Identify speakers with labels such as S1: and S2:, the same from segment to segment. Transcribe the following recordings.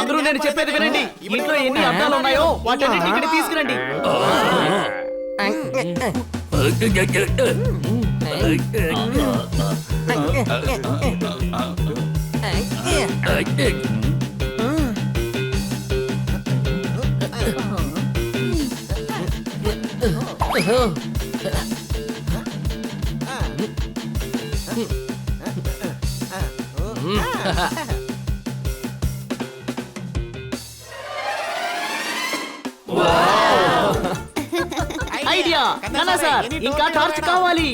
S1: అందరూ నేను చెప్పేది వినండి. ఇంట్లో ఎన్ని అద్దాలు ఉన్నాయో వాటన్నిటిని ఇక్కడ తీసుకురండి. ఐడియా నానా సార్, ఇంకా టార్చ్ కావాలి.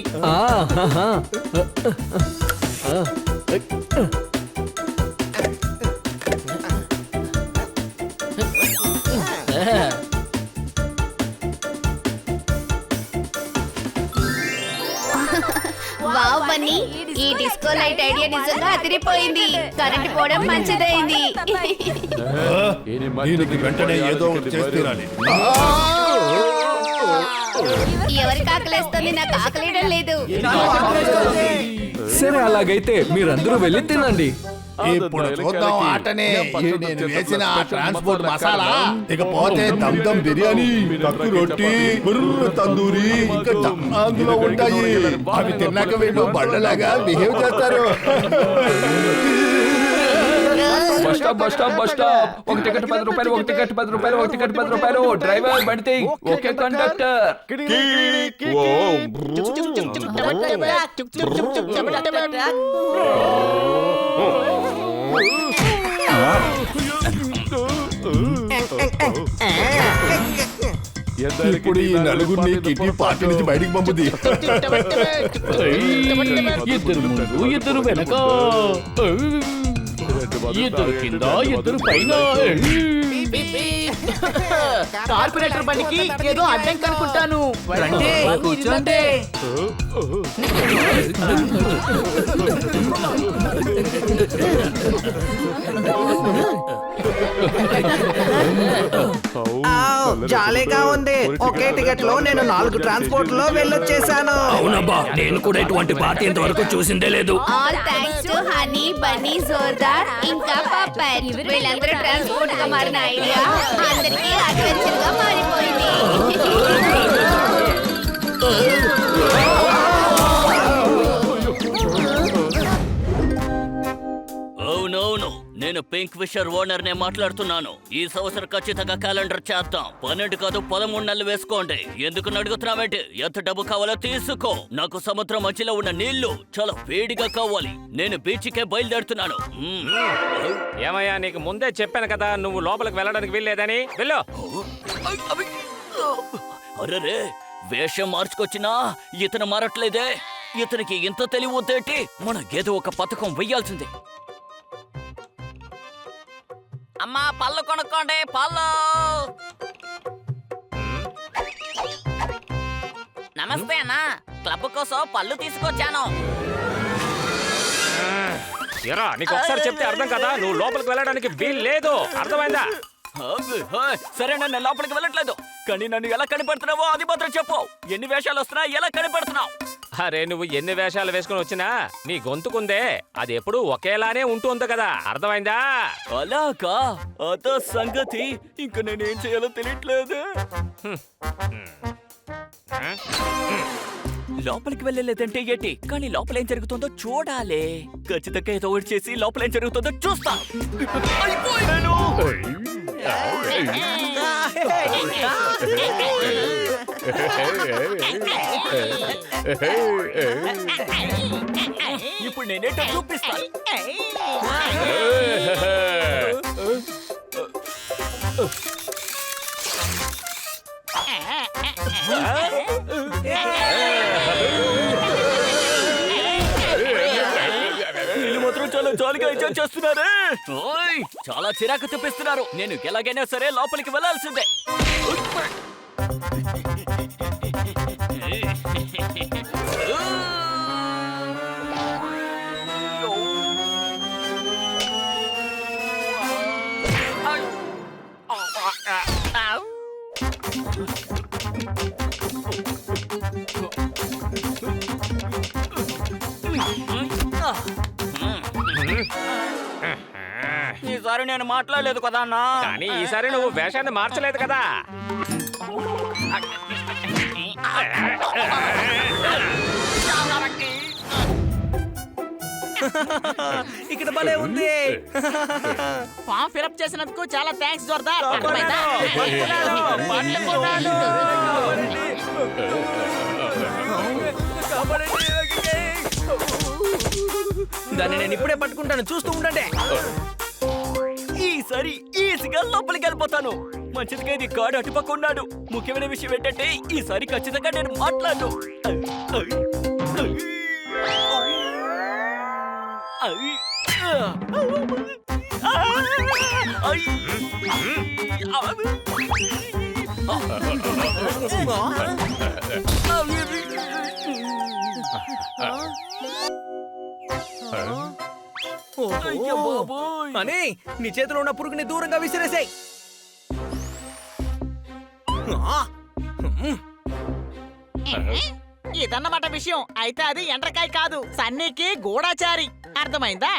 S2: వావ్ బన్నీ, ఈ డిస్కో లైట్ ఐడియా నిజంగా అదిరిపోయింది. కరెంట్ పోవడం మంచిదైంది.
S3: దీనికి వెంటనే ఏదో ఒకటి చేసి తీరాలి.
S2: ఎవరికి ఆకలేస్తుంది? నాకు ఆకలేయడం లేదు.
S4: సరే, అలాగైతే మీరందరూ వెళ్ళి తినండి.
S3: ఇప్పుడు చూద్దాం ఆటనే. నేను వేసిన ట్రాన్స్పోర్ట్ మసాలా, ఇకపోతే దమ్ దమ్ బిర్యానీ, కక్కు రొట్టి, బుర్రు తందూరి ఇంకా అందులో ఉంటాయి. అవి తిన్నాక వీళ్ళు బళ్ళలాగా బిహేవ్ చేస్తారు.
S4: Bus stop. ఒక టికెట్ 10 రూపాయలు, ఒక టికెట్ 10 రూపాయలు, ఒక టికెట్ 10 రూపాయలు. డ్రైవర్ బండి ఓకే కండక్టర్.
S3: ఇప్పుడు ఈ నలుగురిని కిట్టి పార్టీ నుంచి బయటికి పంపుది.
S1: ఇద్దరు ముందు, ఇద్దరు వెనక, ఇద్దరు కింద, ఇద్దరు పైన. కార్పొరేటర్ బండికి ఏదో అడ్డం కనుకుంటాను. కూర్చోండి.
S5: జాలీగా ఉంది. ఒకే టికెట్ లో నేను 4 ట్రాన్స్పోర్ట్ లో వెళ్ళొచ్చేసాను.
S6: అవునబ్బా, నేను కూడా ఇటువంటి పార్టీ ఇంతవరకు చూసిందే లేదు.
S2: All thanks to Honey, Bunny, Jordar ఇంకా పప్పర్. వీళ్ళందరూ ట్రాన్స్పోర్ట్ గా మారిన ఐడియా అందరికీ అడ్వెంచర్ గా మారిపోయింది.
S6: అవునవును, నేను పింక్ ఫిషర్ ఓనర్ నే మాట్లాడుతున్నాను. ఈ సంవత్సరం ఖచ్చితంగా క్యాలెండర్ చేద్దాం. 12 కాదు 13 నెలలు వేసుకోండి. ఎందుకు అడుగుతున్నావేంటి? ఎంత డబ్బు కావాలో తీసుకో. నాకు సముద్రం మధ్యలో ఉన్న నీళ్లు చాలా వేడిగా కావాలి. నేను బీచ్ కే బయలుదేరుతున్నాను.
S7: ఏమయ్యా, నీకు ముందే చెప్పాను కదా నువ్వు లోపలికి వెళ్ళడానికి వీల్లేదని. వెళ్ళు.
S6: అరే, వేషం మార్చుకొచ్చినా ఇతను మారట్లేదే. ఇతనికి ఇంత తెలివి వద్దేంటి? మనం ఏదో ఒక పథకం వెయ్యాల్సిందే. అమ్మా, పళ్ళు కొనుక్కోండి, పళ్ళు. నమస్తే అన్నా, క్లబ్ కోసం పళ్ళు తీసుకొచ్చాను.
S7: ఎరా, నీకు ఒకసారి చెప్తే అర్థం కదా, నువ్వు లోపలికి వెళ్ళడానికి వీలు లేదు. అర్థమైందా?
S6: సరే, నన్ను లోపలికి వెళ్ళట్లేదు, కానీ నన్ను ఎలా కనిపెడుతున్నావో అది మాత్రం చెప్పు. ఎన్ని వేషాలు వస్తున్నా ఎలా కనిపెడుతున్నావు?
S7: అరే, నువ్వు ఎన్ని వేషాలు వేసుకుని వచ్చినా నీ గొంతుకుందే, అది ఎప్పుడు ఒకేలానే ఉంటుంది కదా. అర్థమైందా?
S6: అలాగా, అదో సంగతి. ఇంక నేనేం చేయాలో తెలియట్లేదు. లోపలికి వెళ్ళలేదంటే ఏంటి? కానీ లోపల ఏం జరుగుతుందో చూడాలి. ఖచ్చితంగా ఏదో ఒకటి చేసి లోపల ఏం జరుగుతుందో చూస్తా. అయిపోయాను. ఇప్పుడు నేనేంటో చూపిస్తాను. వీళ్ళు మాత్రం చాలా జాలిగా ఎంజాయ్ చేస్తున్నారే. చాలా చిరాకు తెప్పిస్తున్నారు. నేను ఎలాగైనా సరే లోపలికి వెళ్ళాల్సిందే. పోయినసారి నేను మాట్లాడలేదు కదా అన్నా.
S7: కానీ ఈసారి నువ్వు వేషాన్ని మార్చలేదు కదా.
S5: ఇక్కడ భలే ఉంది.
S1: ఫామ్ ఫిలప్ చేసినందుకు చాలా థ్యాంక్స్ జోర్దార్.
S5: దాన్ని నేను ఇప్పుడే పట్టుకుంటాను, చూస్తూ ఉండండి.
S6: ఈసారి ఈజీగా లోపలికి వెళ్ళిపోతాను. మంచిదిగా ఇది గాడు అటుపక్క ఉన్నాడు. ముఖ్యమైన విషయం ఏంటంటే ఈసారి ఖచ్చితంగా నేను మాట్లాడు.
S5: అని నీ చేతిలో ఉన్న పురుగుని దూరంగా విసిరేసాయి.
S1: ఇదన్నమాట విషయం. అయితే అది ఎండ్రకాయ కాదు, సన్నీకి గూఢాచారి. అర్థమైందా?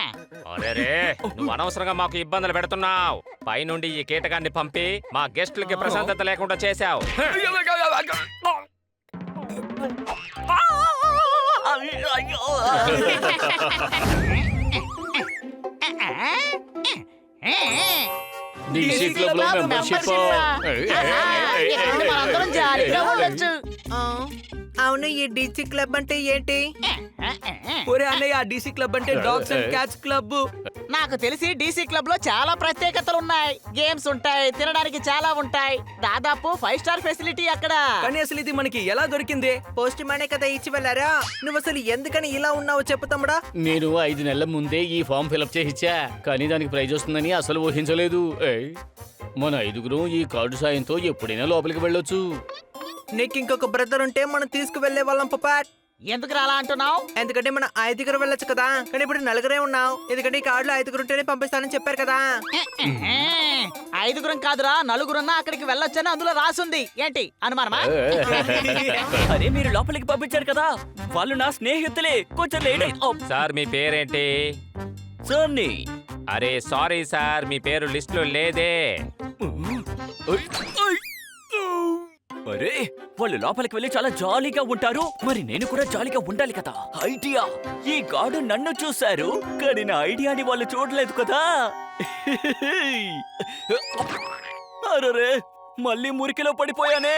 S7: అరేరే, నువ్వు అనవసరంగా మాకు ఇబ్బందులు పెడుతున్నావు. పైనుండి ఈ కీటకాన్ని పంపి మా గెస్టులకి ప్రశాంతత లేకుండా చేశావు.
S1: DC క్లబ్ లో మెంబర్షిప్. మనందరం జాలీగా ఉండొచ్చు.
S5: అవును, ఈ డీసీ క్లబ్ అంటే ఏంటి? ఒరే అన్నయ్య, డీసీ క్లబ్ అంటే డాగ్స్ అండ్ క్యాట్స్ క్లబ్.
S1: నాకు తెలిసి డీసీ క్లబ్ లో చాలా ప్రత్యేకతలు ఉన్నాయి. గేమ్స్ ఉంటాయి, తినడానికి చాలా ఉంటాయి. దాదాపు 5 స్టార్ ఫెసిలిటీ అక్కడ.
S5: కానీ అసలు ఇది మనకి ఎలా దొరికింది? పోస్ట్ మానే కదా ఇచ్చి వెళ్ళారా? నువ్వు అసలు ఎందుకని ఇలా ఉన్నావు చెప్పు తమ్ముడా.
S8: నేను 5 నెలల ముందే ఈ ఫామ్ ఫిలప్ చేసి ఇచ్చా, కానీ దానికి ప్రైజ్ వస్తుందని అసలు ఊహించలేదు. మన 5గురం ఈ కార్డు సాయంతో ఎప్పుడైనా లోపలికి వెళ్ళొచ్చు.
S5: నీకు ఇంకొక బ్రదర్ ఉంటే మనం తీసుకువెళ్లే వాళ్ళం పపాట్.
S1: ఎందుకు అలా అంటున్నావు?
S5: ఎందుకంటే మనం 5గురు వెళ్ళొచ్చు కదా, కానీ ఇప్పుడు 4గురే ఉన్నావు. ఎందుకంటే ఈ కార్డులో 5గురు ఉంటేనే పంపిస్తానని చెప్పారు కదా.
S1: 5గురం కాదురా, 4గురున్నా అక్కడికి వెళ్ళొచ్చని అందులో రాసుంది. ఏంటి అనుమానమా?
S6: అరే మీరు లోపలికి పంపించారు కదా, వాళ్ళు నా స్నేహితులే. కొంచెం లేట్
S7: సార్ మీ పేరేంటి?
S6: సోని.
S7: అరే సారీ సార్, మీ పేరు లిస్ట్ లో లేదే.
S6: అరే వాళ్ళు లోపలికి వెళ్ళి చాలా జాలీగా ఉంటారు, మరి నేను కూడా జాలీగా ఉండాలి కదా. ఐడియా, ఈ గాడు నన్ను చూశారు కానీ నా ఐడియాని వాళ్ళు చూడలేదు కదా. అరే మళ్ళీ మురికిలో పడిపోయానే.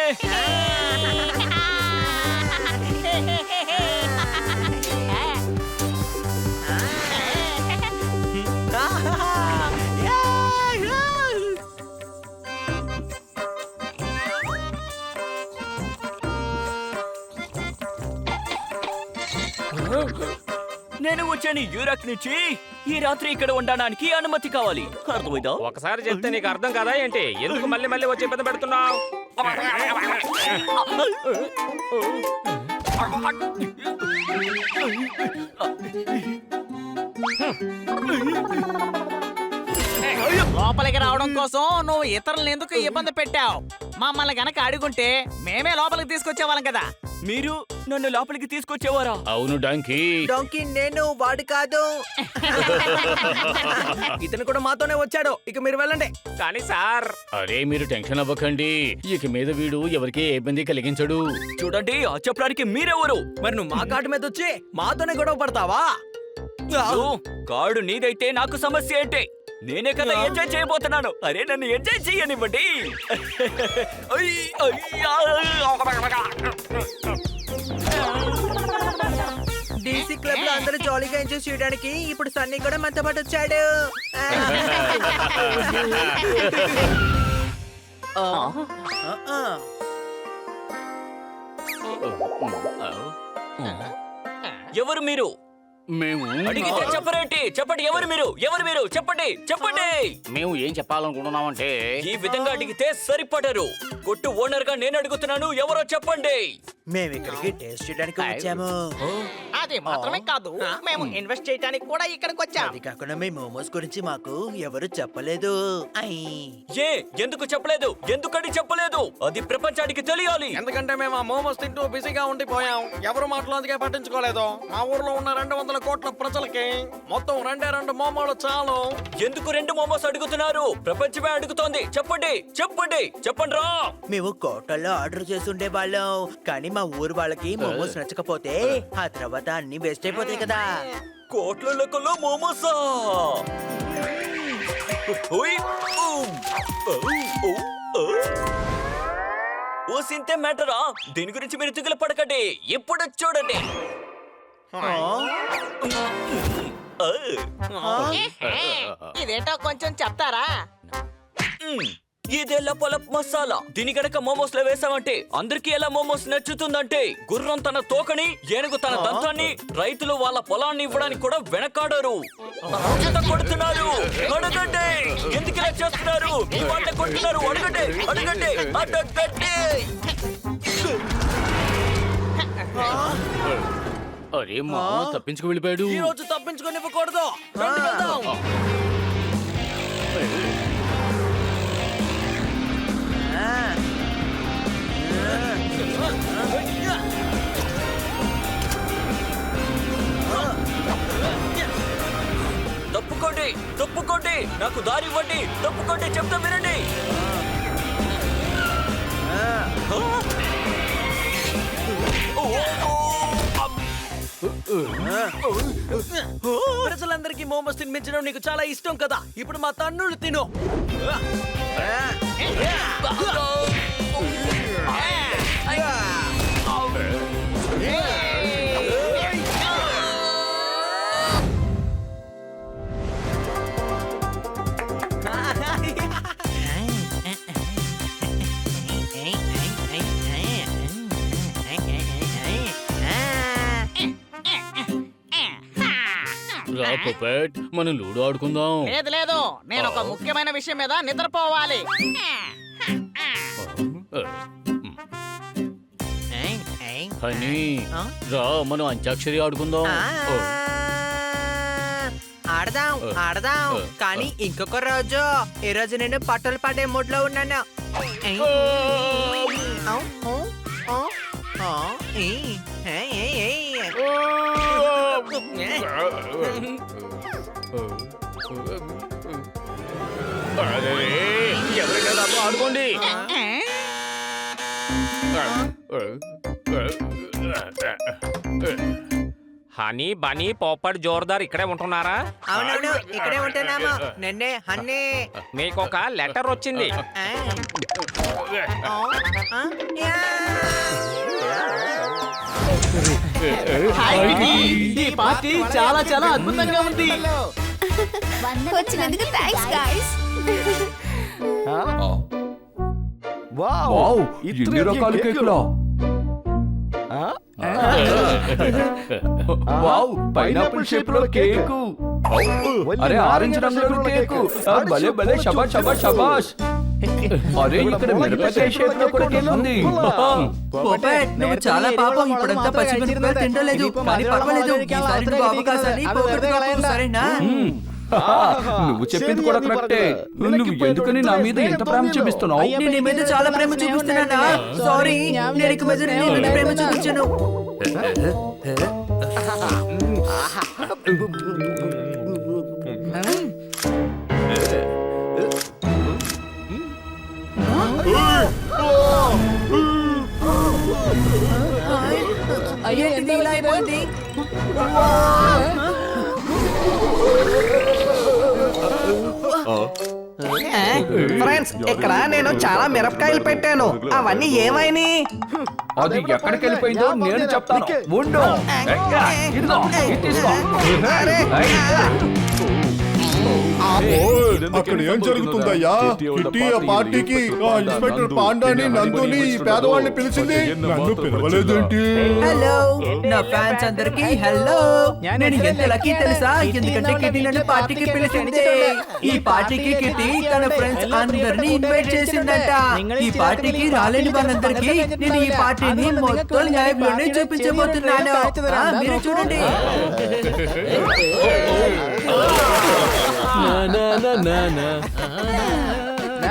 S6: నేను వచ్చాను యూరక్ నుంచి. ఈ రాత్రి ఇక్కడ ఉండడానికి అనుమతి కావాలి. అర్థమైందా?
S7: ఒకసారి చెప్తే నీకు అర్థం కదా ఏంటి? ఎందుకు మళ్ళీ మళ్ళీ వచ్చి ఇబ్బంది పెడుతున్నావు?
S1: లోపలికి రావడం కోసం నువ్వు ఇతరులను ఎందుకు ఇబ్బంది పెట్టావు? మమ్మల్ని గనక అడుగుంటే మేమే లోపలికి తీసుకొచ్చేవాళ్ళం కదా.
S6: మీరు నన్ను లోపలికి తీసుకొచ్చేవారా?
S8: అవును డాంకీ.
S5: డాంకీ నేను, వాడు కాదు. ఇతను కూడా మాతోనే వచ్చాడు. ఇక మీరు వెళ్ళండి.
S7: కానీ సార్,
S8: అరే మీరు టెన్షన్ అవ్వకండి, ఇక మీద వీడు ఎవరికీ ఏ ఇబ్బంది కలిగించడు.
S6: చూడండి, ఆ చెప్పడానికి మీరెవరు?
S5: మరి నువ్వు మా కార్డు మీద వచ్చి మాతోనే గొడవ పడతావా?
S6: కార్డు నీదైతే నాకు సమస్య ఏంటి? నేనే కదా ఎంజాయ్ చేయబోతున్నాను. అరే నన్ను ఎంజాయ్ చేయనివ్వండి.
S5: డీసీ క్లబ్ లో అందరూ జాలీగా ఎంజాయ్ చేయడానికి ఇప్పుడు సన్నీ కూడా మనతో పాటు వచ్చాడు.
S6: ఎవరు మీరు?
S8: మేము
S6: అడిగితే చెప్పరేంటి? చెప్పండి, ఎవరు మీరు? ఎవరు మీరు? చెప్పండి చెప్పండి.
S8: మేము ఏం చెప్పాలనుకుంటున్నామంటే,
S6: ఈ విధంగా అడిగితే సరిపడరు. కొట్టు ఓనర్ గా నేను అడుగుతున్నాను, ఎవరో చెప్పండి.
S5: మేము ఇక్కడికి టేస్ట్ చేయడానికి వచ్చాము.
S1: అది మాత్రమే కాదు, మేము ఇన్వెస్ట్ చేయడానికి కూడా ఇక్కడికి వచ్చాం.
S5: అది కాకుండా మీ మోమోస్ గురించి మాకు ఎవరు చెప్పలేదు.
S6: ఏ ఎందుకు చెప్పలేదు? ఎందుకని చెప్పలేదు? అది ప్రపంచానికి తెలియాలి.
S9: ఎందుకంటే మేము ఆ మోమోస్ తింటూ బిజీగా ఉండిపోయాం. ఎవరు మాటలు అందుకే పట్టించుకోలేదు. మా ఊర్లో ఉన్న 200 కోట్ల ప్రజలకి మొత్తం 2 మోమోలు చాలు.
S6: ఎందుకు 2 మోమోస్ అడుగుతున్నారు? ప్రపంచమే అడుగుతోంది. చెప్పండి చెప్పండి చెప్పండి రా.
S5: మేము కోటల్లో ఆర్డర్ చేస్తుండే వాళ్ళం, కానీ మా ఊరు వాళ్ళకి మోమోస్ నచ్చకపోతే ఆ తర్వాత అన్ని వేస్ట్ అయిపోతాయి కదా.
S6: కోట్ల లెక్కలో మోమోసా? ఓ సింతే మ్యాటరా. దీని గురించి మీరు దిగులు పడకండి. ఇప్పుడు చూడండి.
S1: ఇదేంటో కొంచెం చెప్తారా?
S6: ఇదే లపలప్ మసాలా. దీని గనక మోమోస్ లో వేసామంటే అందరికి ఎలా మోమోస్ నచ్చుతుందంటే గుర్రం తన తోకని, ఏనుగు తన దంతాన్ని, రైతులు వాళ్ళ పొలాన్ని ఇవ్వడానికి కూడా వెనకాడరు. ఎంత కొడుతున్నారు? అడగండి. ఎందుకు ఇలా చేస్తున్నారు? మీ వాళ్ళే కొడుతున్నారు. అడగండి అడగండి అడగండి.
S8: అరే మా తప్పించుకు వెళ్ళిపోయాడు.
S9: ఈ రోజు తప్పించుకొని ఇవ్వకూడదు.
S6: తప్పుకోండి తప్పుకోండి. నాకు దారి ఇవ్వండి. తప్పుకోండి చెప్తా వినండి.
S9: ప్రజలందరికీ మోమోస్ తినిపించడం నీకు చాలా ఇష్టం కదా. ఇప్పుడు మా తన్నులు తిను.
S8: రా పొపెట్, మనం లూడో ఆడుకుందాం.
S1: లేదు లేదు, నేను ఒక ముఖ్యమైన విషయం మీద నిద్రపోవాలి.
S8: హనీ రా, మనం అంత్యాక్షరి ఆడుకుందాం.
S5: ఆడదాం ఆడదాం, కానీ ఇంకొక రోజు. ఈ రోజు నేను పట్టలు పడే మూడ్ లో ఉన్నాను.
S8: ఎవరైనా నాతో ఆడుకోండి.
S7: హనీ బనీ పోపట్ జోర్దార్ ఇక్కడే ఉంటున్నారా?
S5: అవునవును, ఇక్కడే ఉంటున్నాము. నిన్నే హన్నీ.
S7: మీకు ఒక లెటర్ వచ్చింది.
S1: ఈ పార్టీ చాలా చాలా అద్భుతంగా ఉంది.
S2: వచ్చినందుకు థ్యాంక్స్ గైస్.
S4: వావ్, ఎన్ని రకాల కేకులా! వావ్, పైనాపిల్ షేప్ లో కేకు. అరే ఆరెంజ్ రంగులో కేకు. భలే భలే, శబాష్ శబాష్ శబాష్. అరే ఇక్కడ మిరపకాయ షేప్ లో కూడా కేక్ ఉంది.
S5: నువ్వు చాలా పాపం. ఇప్పుడంతా పచ్చిమిరపకాయలు తింటలేదు, కానీ పర్వాలేదు. ఈసారి నువ్వు అవకాశాన్ని పోగొట్టుకోకు, సరేనా?
S4: నువ్వు చెప్పింది కూడా కరెక్టే. నువ్వు ఎందుకని నా మీద ఎంత ప్రేమ చూపిస్తున్నావు?
S5: నేను నీ మీద చాలా ప్రేమ చూపిస్తున్నానా? సారీ, నేను ఇక మీద నీ మీద ప్రేమ చూపించను. అయ్యో, ఇలా అయిపోయింది.
S9: ఫ్రెండ్స్, ఇక్కడ నేను చాలా మిరపకాయలు పెట్టాను. అవన్నీ ఏమైనాయి?
S4: అది ఎక్కడికి వెళ్ళిపోయిందో నేను చెప్తాను. ఉండు. ఇదిగో, ఇది తీసుకో.
S3: అక్కడ ఏం జరుగుతుందయ్యా? కిట్టి ఆ పార్టీకి ఆ ఇన్స్పెక్టర్ పాండాని, నందుని, ఈ పేదవాళ్ళని పిలిచింది, నన్ను పిలవలేదేంటి?
S5: హలో నా ఫ్యాన్స్ అందరికి హలో. నేను ఎంత లక్కీ తెలుసా? ఎందుకంటే కిట్టి నన్ను పార్టీకి పిలిచింది. ఈ పార్టీకి కిట్టి తన ఫ్రెండ్స్ అందరినీ ఇన్వైట్ చేసిందంట. ఈ పార్టీకి రాలేని వాళ్ళందరికీ నేను ఈ పార్టీని మొత్తం లైవ్ లోనే చూపించబోతున్నాను. మీరు చూడండి.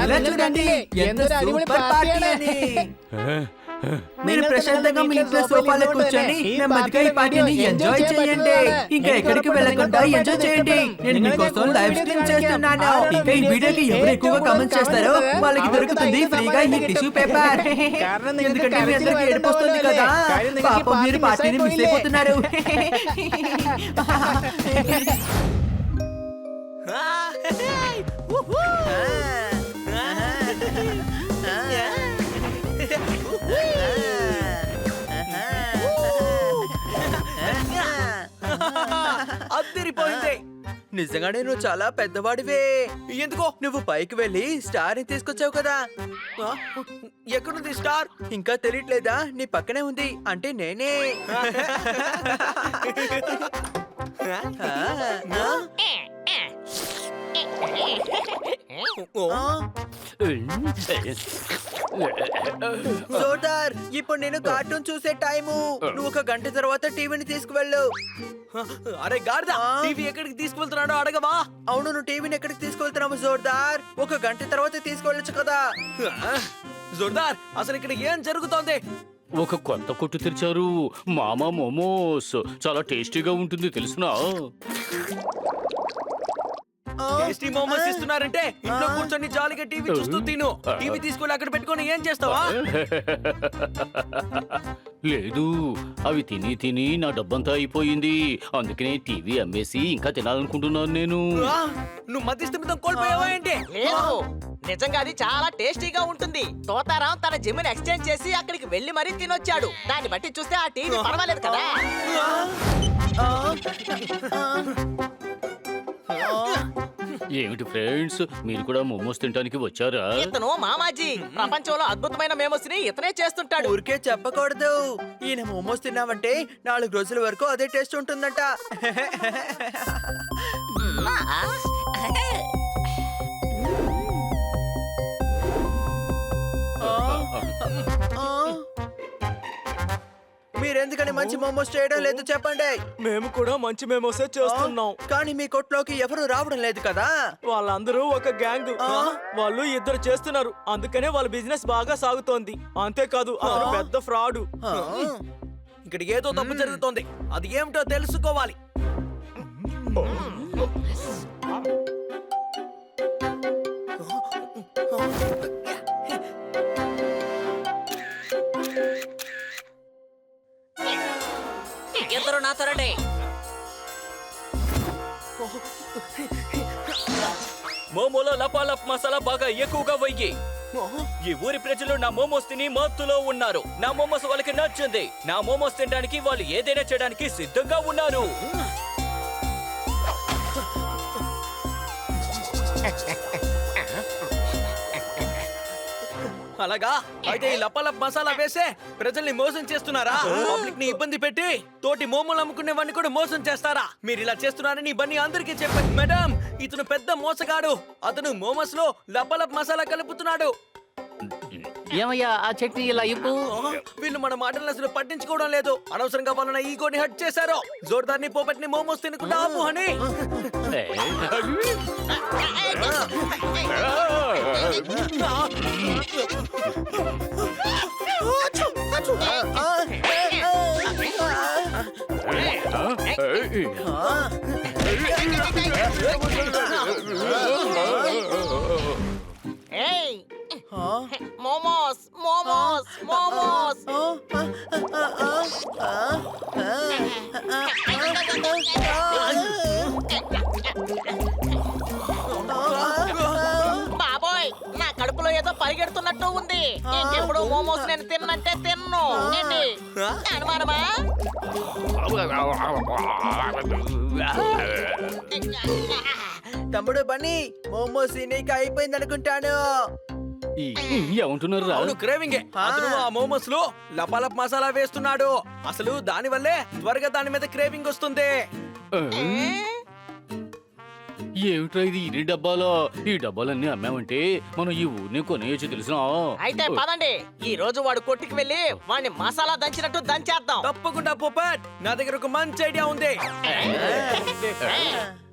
S5: ఇలా చూడండి ఎంత సూపర్ పార్టీ అని. మీరు ప్రశాంతంగా మీ ఇంట్లో సోఫాలో కూర్చొని నెమ్మదిగా ఈ పార్టీని ఎంజాయ్ చేయండి. ఇంకా ఎక్కడికి వెళ్ళకుండా ఎంజాయ్ చేయండి. నేను మీకోసం లైవ్ స్ట్రీమ్ చేస్తున్నాను. ఇంకా ఈ వీడియోకి ఎవరు ఎక్కువగా కామెంట్ చేస్తారో వాళ్ళకి దొరుకుతుంది ఫ్రీగా ఈ టిష్యూ పేపర్. ఎందుకంటే మీ అందరికీ ఏడుపు వస్తుంది కదా, పాపం మీరు పార్టీని మిస్ అయిపోతున్నారు.
S9: అద్దరిపోయింది. నిజంగానే నువ్వు చాలా పెద్దవాడివే. ఎందుకో నువ్వు పైకి వెళ్ళి స్టార్ ని తీసుకొచ్చావు కదా. ఎక్కడుంది స్టార్? ఇంకా తెలియట్లేదా? నీ పక్కనే ఉంది. అంటే నేనే. జోర్దార్, ఇప్పుడు నేను కార్టూన్ చూసే టైము. నువ్వు 1 గంట తర్వాత టీవీని తీసుకువెళ్ళు. అరే గాడిద, టీవీ ఎక్కడికి తీసుకువెళ్తున్నాడో అడగవా? అవును, నువ్వు టీవీని ఎక్కడికి తీసుకువెళ్తున్నావు జోర్దార్? 1 గంట తర్వాత తీసుకువెళ్ళొచ్చు కదా. జోర్దార్, అసలు ఇక్కడ ఏం జరుగుతోంది?
S8: ఒక కొత్త కొట్టు తెరిచారు, మామా మోమోస్. చాలా టేస్టీగా ఉంటుంది తెలుసునా?
S9: టేస్టీ మోమోస్ ఇస్తున్నారంటే ఇంట్లో కూర్చొని జాలీగా టీవీ చూస్తూ తిను. టీవీ తీసుకొని అక్కడ పెట్టుకొని ఏం చేస్తావా?
S8: లేదు, అవి తిని తిని నా డబ్బంతా అయిపోయింది. అందుకనే టీవీ అమ్మేసి ఇంకా తినాలనుకుంటున్నాను నేను.
S9: నువ్వు మధ్యస్థిమితం కోల్పోయావా ఏంటి?
S1: లేదు, నిజంగా అది చాలా టేస్టీగా ఉంటుంది. తోతారాం తన జిమ్ ఎక్స్చేంజ్ చేసి అక్కడికి వెళ్లి మరీ తినొచ్చాడు. దాన్ని బట్టి చూస్తే ఆ టీవీ పర్వాలేదు కదా.
S8: ఏమిటి ఫ్రెండ్స్, మీరు కూడా మోమోస్ తినడానికి వచ్చారా?
S1: ఇతను మామాజీ. ప్రపంచంలో అద్భుతమైన మోమోస్ ని ఇతనే చేస్తుంటాడు.
S9: ఊరికే చెప్పకూడదు. ఈయన మోమోస్ తిన్నావంటే 4 రోజుల వరకు అదే టేస్ట్ ఉంటుందంట. మీరెందుకని మంచి మోమోస్ చేయడం లేదు చెప్పండి.
S10: మేము కూడా మంచి మోమోసే చేస్తున్నాం.
S9: కానీ మీ కొట్లోకి ఎవరు రావడం లేదు కదా.
S10: వాళ్ళందరూ ఒక గ్యాంగ్. వాళ్ళు 2 చేస్తున్నారు, అందుకనే వాళ్ళ బిజినెస్ బాగా సాగుతోంది. అంతేకాదు అతను పెద్ద ఫ్రాడ్.
S9: ఇక్కడ ఏదో తప్పు జరుగుతోంది. అది ఏమిటో తెలుసుకోవాలి.
S1: ఇద్దరు నాతో రండి.
S6: మోమోలో లపాలప్ మసాలా బాగా ఎక్కువగా వెయ్యి. ఈ ఊరి ప్రజలు నా మోమోస్ తిని మత్తులో ఉన్నారు. నా మోమోస్ వాళ్ళకి నచ్చింది. నా మోమోస్ తినడానికి వాళ్ళు ఏదైనా చేయడానికి సిద్ధంగా ఉన్నారు.
S9: అలాగా అయితే ఈ లపాలప్ మసాలా వేసే ప్రజల్ని మోసం చేస్తున్నారా? పబ్లిక్ ని ఇబ్బంది పెట్టి తోటి మోమోలు అమ్ముకునే వాడిని కూడా మోసం చేస్తారా? మీరు ఇలా చేస్తున్నారని బన్నీ అందరికీ చెప్పండి. మేడం, ఇతను పెద్ద మోసగాడు. అతను మోమోస్ లో లపాలప్ మసాలా కలుపుతున్నాడు.
S8: ఏమయ్యా ఆ చట్నీ ఇలా ఇవ్వు.
S9: వీళ్ళు మన మాటలను అసలు పట్టించుకోవడం లేదు. అనవసరంగా వాళ్ళ ఈగోని హట్ చేశారు. జోర్దార్ని పోపెట్ని మోమోస్ తినకుండా ఆపు అని.
S1: ఏయ్, మోమోస్ మోమోస్ మోమోస్. బాబోయ్, నా కడుపులో ఏదో పరిగెడుతున్నట్టు ఉంది. ఇంకెప్పుడు మోమోస్ నేను తిన్నంటే తిన్ను. ఏంటి అనుమానమా?
S9: తమ్ముడు బన్నీ మోమోస్ నీకు అయిపోయింది అనుకుంటాను.
S8: ఏమంటున్నారు రా
S9: అవును క్రేవింగే. అతను ఆ మోమోస్ లో లపాలప్ మసాలా వేస్తున్నాడు. అసలు దాని వల్లే త్వరగా దాని మీద క్రేవింగ్ వస్తుంది.
S8: ఏమిట్రా ఇది ఇన్ని డబ్బాలో? ఈ డబ్బాలన్నీ అమ్మామంటే మనం ఈ ఊరిని కొనేయచ్చు తెలిసిన.
S1: అయితే పదండి, ఈ రోజు వాడు కొట్టుకు వెళ్ళి వాడిని మసాలా దంచినట్టు దంచేద్దాం.
S9: తప్పకుండా పోపట్, నా దగ్గర ఒక మంచి ఐడియా ఉంది.